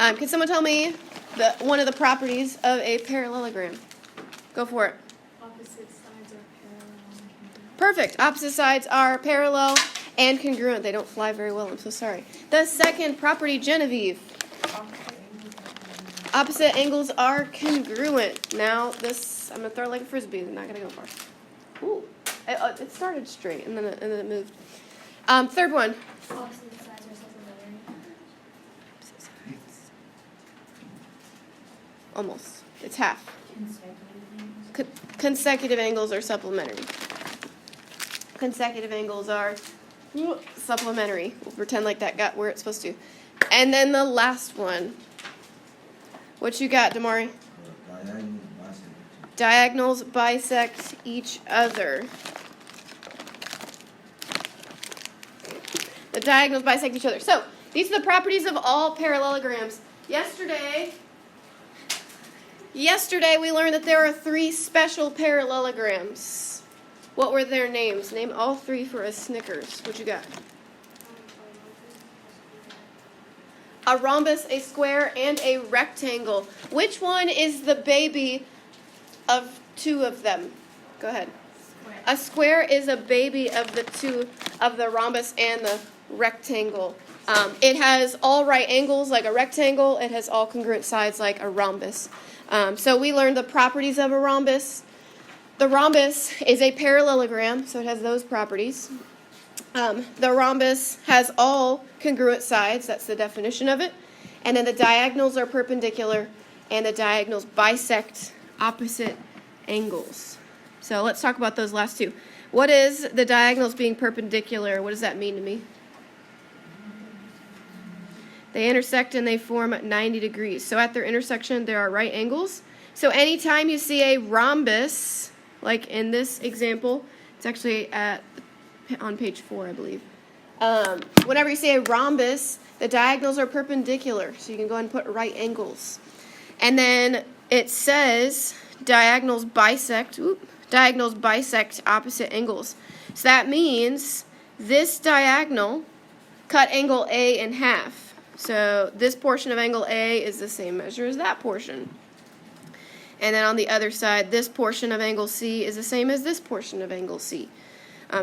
Can someone tell me one of the properties of a parallelogram? Go for it. Opposite sides are parallel. Perfect. Opposite sides are parallel and congruent. They don't fly very well. I'm so sorry. The second property, Genevieve. Opposite angles are congruent. Now this, I'm going to throw it like a frisbee. It's not going to go far. Ooh. It started straight and then it moved. Third one. Opposite sides are supplementary. Almost. It's half. Consecutive angles are supplementary. Consecutive angles are supplementary. We'll pretend like that got where it's supposed to. And then the last one. What you got, Damari? Diagonals bisect each other. The diagonals bisect each other. So, these are the properties of all parallelograms. Yesterday we learned that there are 3 special parallelograms. What were their names? Name all 3 for a Snickers. What you got? A rhombus, a square, and a rectangle. Which one is the baby of 2 of them? Go ahead. Square. A square is a baby of the 2 of the rhombus and the rectangle. It has all right angles like a rectangle. It has all congruent sides like a rhombus. So we learned the properties of a rhombus. The rhombus is a parallelogram, so it has those properties. The rhombus has all congruent sides. That's the definition of it. And then the diagonals are perpendicular, and the diagonals bisect opposite angles. So let's talk about those last 2. What is the diagonals being perpendicular? What does that mean to me? They intersect and they form 90 degrees. So at their intersection, there are right angles. So anytime you see a rhombus, like in this example, it's actually on page 4, I believe. Whenever you see a rhombus, the diagonals are perpendicular. So you can go ahead and put right angles. And then it says diagonals bisect opposite angles. So that means this diagonal cut angle A in half. So this portion of angle A is the same measure as that portion. And then on the other side, this portion of angle C is the same as this portion of angle C.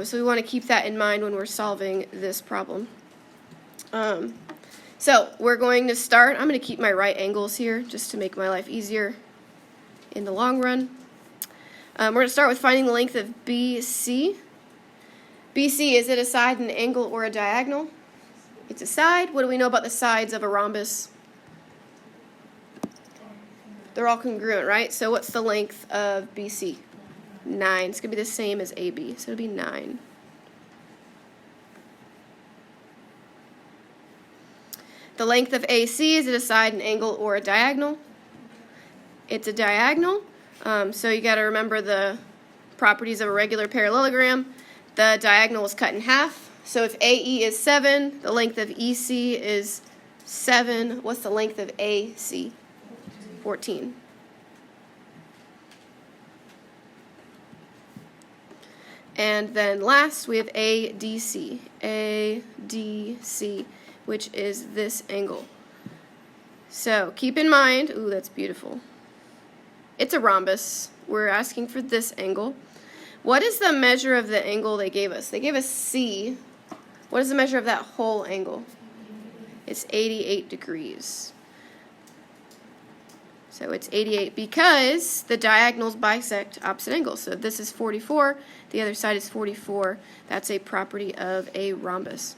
So we want to keep that in mind when we're solving this problem. So we're going to start. I'm going to keep my right angles here just to make my life easier in the long run. We're going to start with finding the length of BC. BC, is it a side, an angle, or a diagonal? It's a side. What do we know about the sides of a rhombus? They're all congruent, right? So what's the length of BC? 9. It's going to be the same as AB, so it'll be 9. The length of AC, is it a side, an angle, or a diagonal? It's a diagonal. So you got to remember the properties of a regular parallelogram. The diagonal is cut in half. So if AE is 7, the length of EC is 7. What's the length of AC? 14. And then last, we have ADC. ADC, which is this angle. So keep in mind, ooh, that's beautiful. It's a rhombus. We're asking for this angle. What is the measure of the angle they gave us? They gave us C. What is the measure of that whole angle? It's 88 degrees. So it's 88 because the diagonals bisect opposite angles. So this is 44, the other side is 44. That's a property of a rhombus.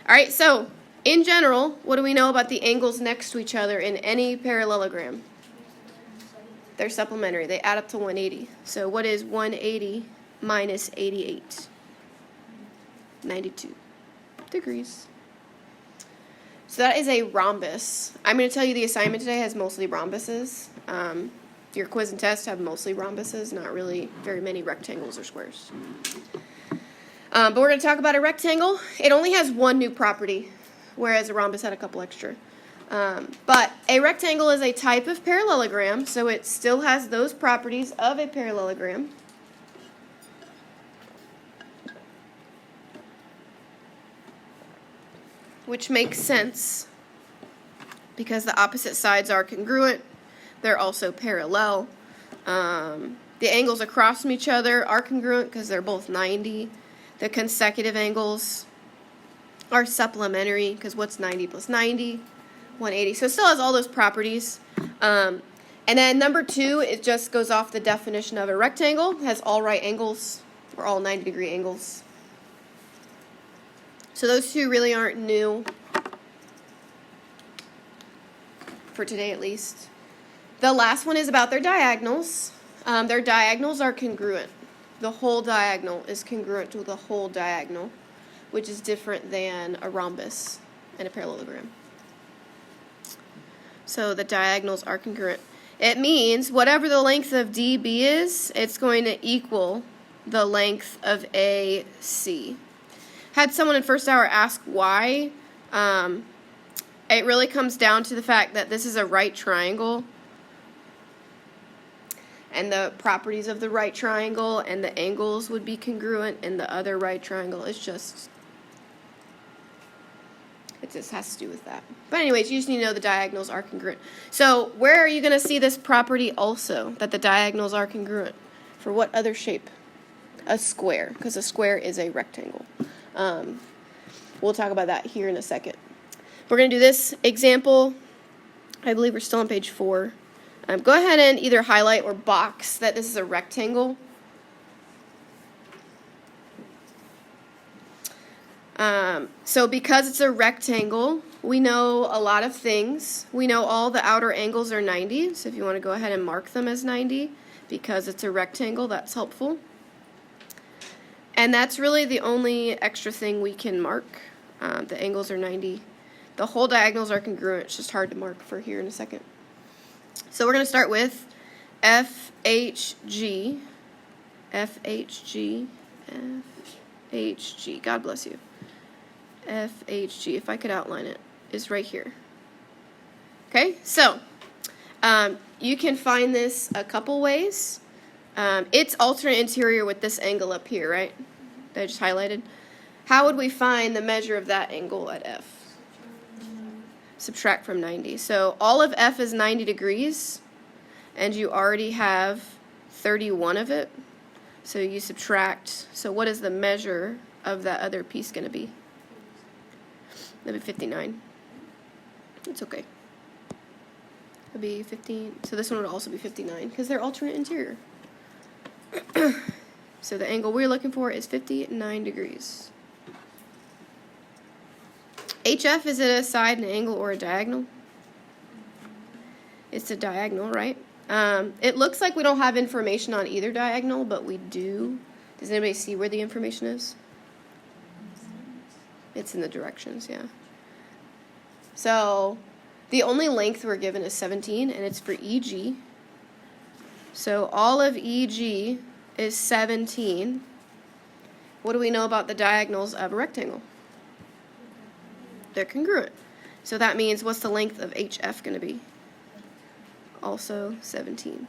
All right, so in general, what do we know about the angles next to each other in any parallelogram? They're supplementary. They add up to 180. So what is 180 minus 88? 92 degrees. So that is a rhombus. I'm going to tell you the assignment today has mostly rhombuses. Your quiz and test have mostly rhombuses, not really very many rectangles or squares. But we're going to talk about a rectangle. It only has one new property, whereas a rhombus had a couple extra. But a rectangle is a type of parallelogram, so it still has those properties of a parallelogram. Which makes sense because the opposite sides are congruent. They're also parallel. The angles across from each other are congruent because they're both 90. The consecutive angles are supplementary because what's 90 plus 90? 180. So it still has all those properties. And then number 2, it just goes off the definition of a rectangle. It has all right angles or all 90-degree angles. So those 2 really aren't new for today at least. The last one is about their diagonals. Their diagonals are congruent. The whole diagonal is congruent to the whole diagonal, which is different than a rhombus and a parallelogram. So the diagonals are congruent. It means whatever the length of DB is, it's going to equal the length of AC. Had someone in first hour ask why, it really comes down to the fact that this is a right triangle, and the properties of the right triangle and the angles would be congruent in the other right triangle. It just has to do with that. But anyways, you just need to know the diagonals are congruent. So where are you going to see this property also, that the diagonals are congruent? For what other shape? A square, because a square is a rectangle. We'll talk about that here in a second. We're going to do this example. I believe we're still on page 4. Go ahead and either highlight or box that this is a rectangle. So because it's a rectangle, we know a lot of things. We know all the outer angles are 90, so if you want to go ahead and mark them as 90, because it's a rectangle, that's helpful. And that's really the only extra thing we can mark. The angles are 90. The whole diagonals are congruent. It's just hard to mark for here in a second. So we're going to start with FHG. FHG. FHG. God bless you. FHG, if I could outline it, is right here. Okay, so you can find this a couple ways. It's alternate interior with this angle up here, right? That I just highlighted. How would we find the measure of that angle at F? Subtract from 90. So all of F is 90 degrees, and you already have 31 of it. So you subtract. So what is the measure of that other piece going to be? That'd be 59. It's okay. It'd be 15. So this one would also be 59 because they're alternate interior. So the angle we're looking for is 59 degrees. HF, is it a side, an angle, or a diagonal? It's a diagonal, right? It looks like we don't have information on either diagonal, but we do. Does anybody see where the information is? It's in the directions, yeah. So the only length we're given is 17, and it's for EG. So all of EG is 17. What do we know about the diagonals of a rectangle? They're congruent. So that means what's the length of HF going to be? Also 17.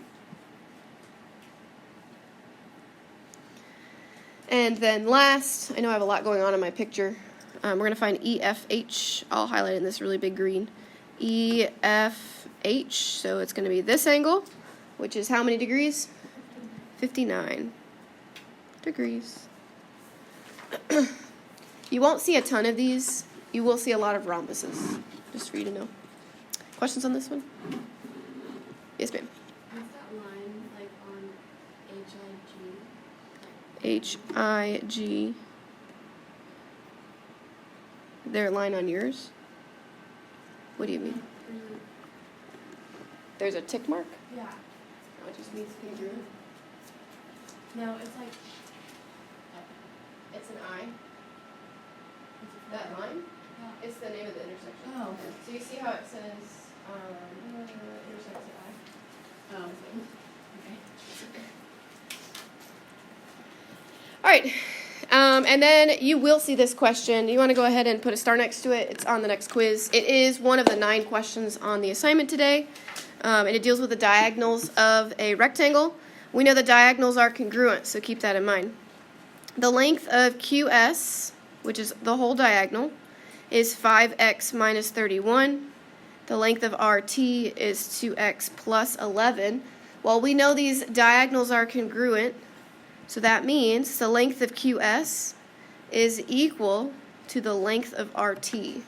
And then last, I know I have a lot going on in my picture. We're going to find EFH. I'll highlight it in this really big green. EFH, so it's going to be this angle, which is how many degrees? 59 degrees. You won't see a ton of these. You will see a lot of rhombuses, just for you to know. Questions on this one? Yes, ma'am. What's that line like on HIG? HIG. Their line on yours? What do you mean? There's a tick mark? Yeah. Oh, it just means congruent. No, it's like It's an I. That line? Yeah. It's the name of the intersection. Oh. So you see how it says intersects at I? Oh. Okay. All right. And then you will see this question. You want to go ahead and put a star next to it. It's on the next quiz. It is one of the 9 questions on the assignment today. And it deals with the diagonals of a rectangle. We know the diagonals are congruent, so keep that in mind. The length of QS, which is the whole diagonal, is 5x minus 31. The length of RT is 2x plus 11. Well, we know these diagonals are congruent, so that means the length of QS is equal to the length of RT.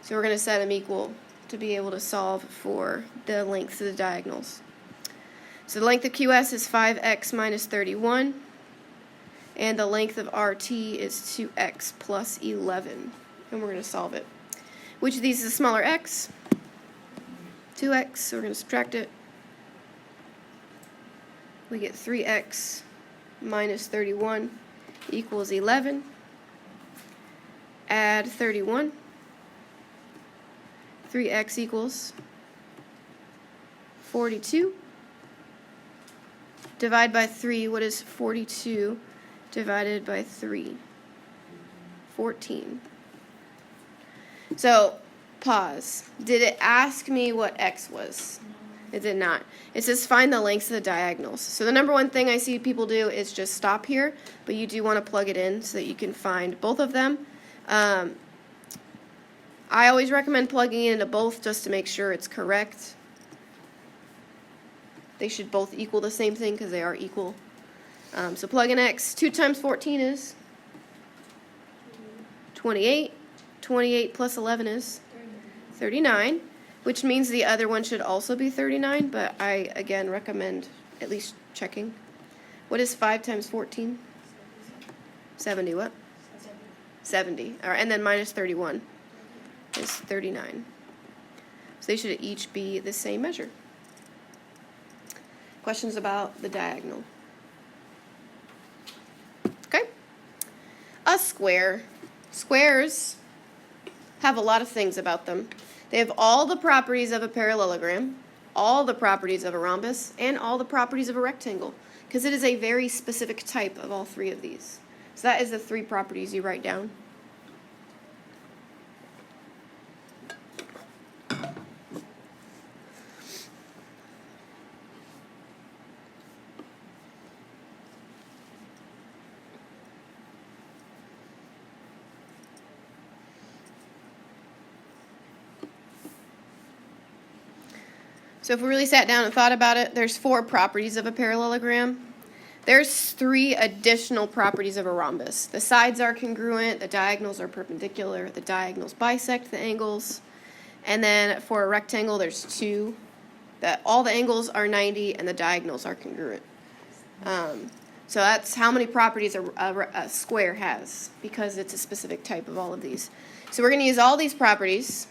So we're going to set them equal to be able to solve for the lengths of the diagonals. So the length of QS is 5x minus 31, and the length of RT is 2x plus 11, and we're going to solve it. Which of these is a smaller x? 2x, so we're going to subtract it. We get 3x minus 31 equals 11. Add 31. 3x equals 42. Divide by 3. What is 42 divided by 3? 14. So, pause. Did it ask me what x was? It did not. It says find the lengths of the diagonals. So the number one thing I see people do is just stop here, but you do want to plug it in so that you can find both of them. I always recommend plugging it into both just to make sure it's correct. They should both equal the same thing because they are equal. So plug in x. 2 times 14 is 28. 28 plus 11 is 39, which means the other one should also be 39, but I, again, recommend at least checking. What is 5 times 14? 70 what? 70. All right, and then minus 31 is 39. So they should each be the same measure. Questions about the diagonal? Okay. A square. Squares have a lot of things about them. They have all the properties of a parallelogram, all the properties of a rhombus, and all the properties of a rectangle, because it is a very specific type of all three of these. So that is the 3 properties you write down. So if we really sat down and thought about it, there's 4 properties of a parallelogram. There's 3 additional properties of a rhombus. The sides are congruent, the diagonals are perpendicular, the diagonals bisect the angles. And then for a rectangle, there's 2. That all the angles are 90 and the diagonals are congruent. So that's how many properties a square has, because it's a specific type of all of these. So we're going to use all these properties.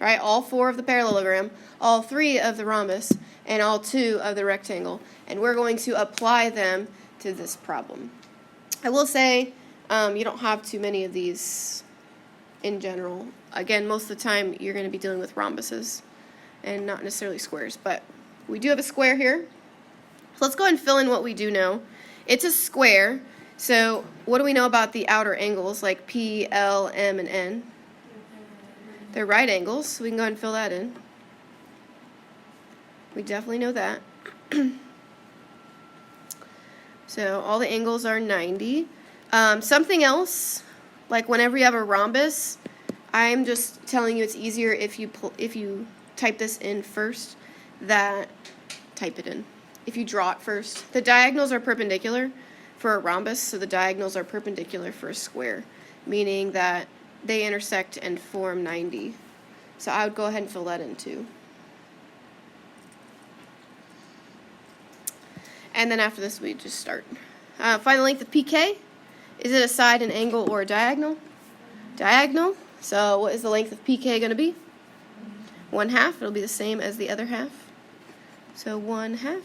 Right, all 4 of the parallelogram, all 3 of the rhombus, and all 2 of the rectangle. And we're going to apply them to this problem. I will say you don't have too many of these in general. Again, most of the time you're going to be dealing with rhombuses and not necessarily squares. But we do have a square here. So let's go ahead and fill in what we do know. It's a square. So what do we know about the outer angles like P, L, M, and N? They're right angles, so we can go ahead and fill that in. We definitely know that. So all the angles are 90. Something else, like whenever you have a rhombus, I'm just telling you it's easier if you type this in first, type it in. If you draw it first. The diagonals are perpendicular for a rhombus, so the diagonals are perpendicular for a square, meaning that they intersect and form 90. So I would go ahead and fill that in too. And then after this, we just start. Find the length of PK. Is it a side, an angle, or a diagonal? Diagonal. So what is the length of PK going to be? 1/2. It'll be the same as the other half. So 1/2.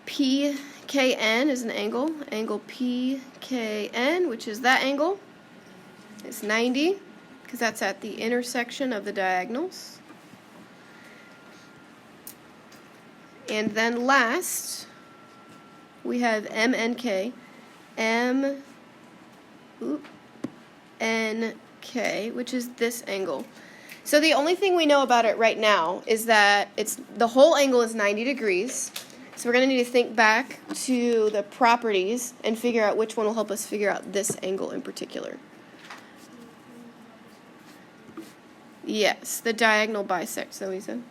PKN is an angle. Angle PKN, which is that angle, is 90, because that's at the intersection of the diagonals. And then last, we have MNK. MNK, which is this angle. So the only thing we know about it right now is that the whole angle is 90 degrees. So we're going to need to think back to the properties and figure out which one will help us figure out this angle in particular. Yes, the diagonal bisect, so we said.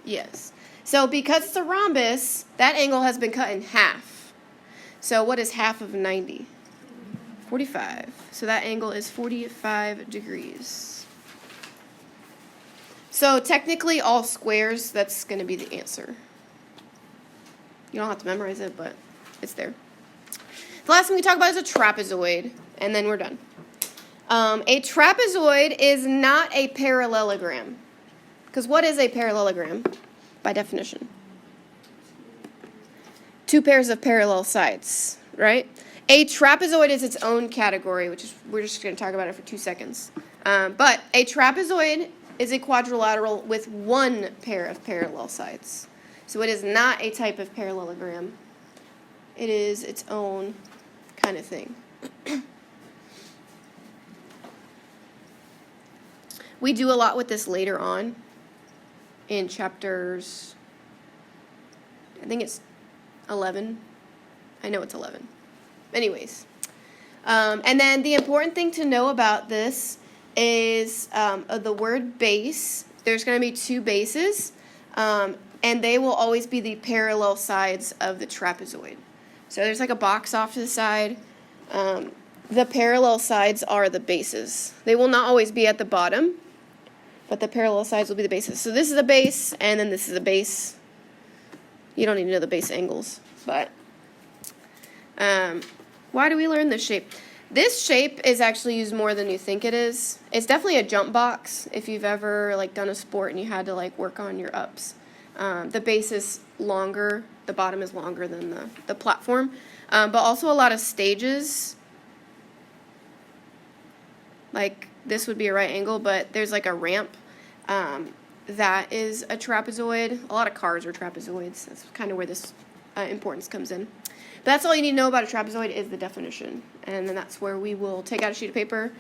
Yes. So because it's a rhombus, that angle has been cut in half. So what is half of 90? 45. So that angle is 45 degrees. So technically all squares, that's going to be the answer. You don't have to memorize it, but it's there. The last thing we talk about is a trapezoid, and then we're done. A trapezoid is not a parallelogram. Because what is a parallelogram by definition? Two pairs of parallel sides, right? A trapezoid is its own category, which is we're just going to talk about it for 2 seconds. But a trapezoid is a quadrilateral with one pair of parallel sides. So it is not a type of parallelogram. It is its own kind of thing. We do a lot with this later on in chapters, I think it's 11. I know it's 11. Anyways. And then the important thing to know about this is the word base. There's going to be two bases, and they will always be the parallel sides of the trapezoid. So there's like a box off to the side. The parallel sides are the bases. They will not always be at the bottom, but the parallel sides will be the bases. So this is a base, and then this is a base. You don't need to know the base angles, but why do we learn this shape? This shape is actually used more than you think it is. It's definitely a jump box if you've ever like done a sport and you had to like work on your ups. The base is longer, the bottom is longer than the platform, but also a lot of stages. Like this would be a right angle, but there's like a ramp that is a trapezoid. A lot of cars are trapezoids. That's kind of where this importance comes in. But that's all you need to know about a trapezoid is the definition. And then that's where we will take out a sheet of paper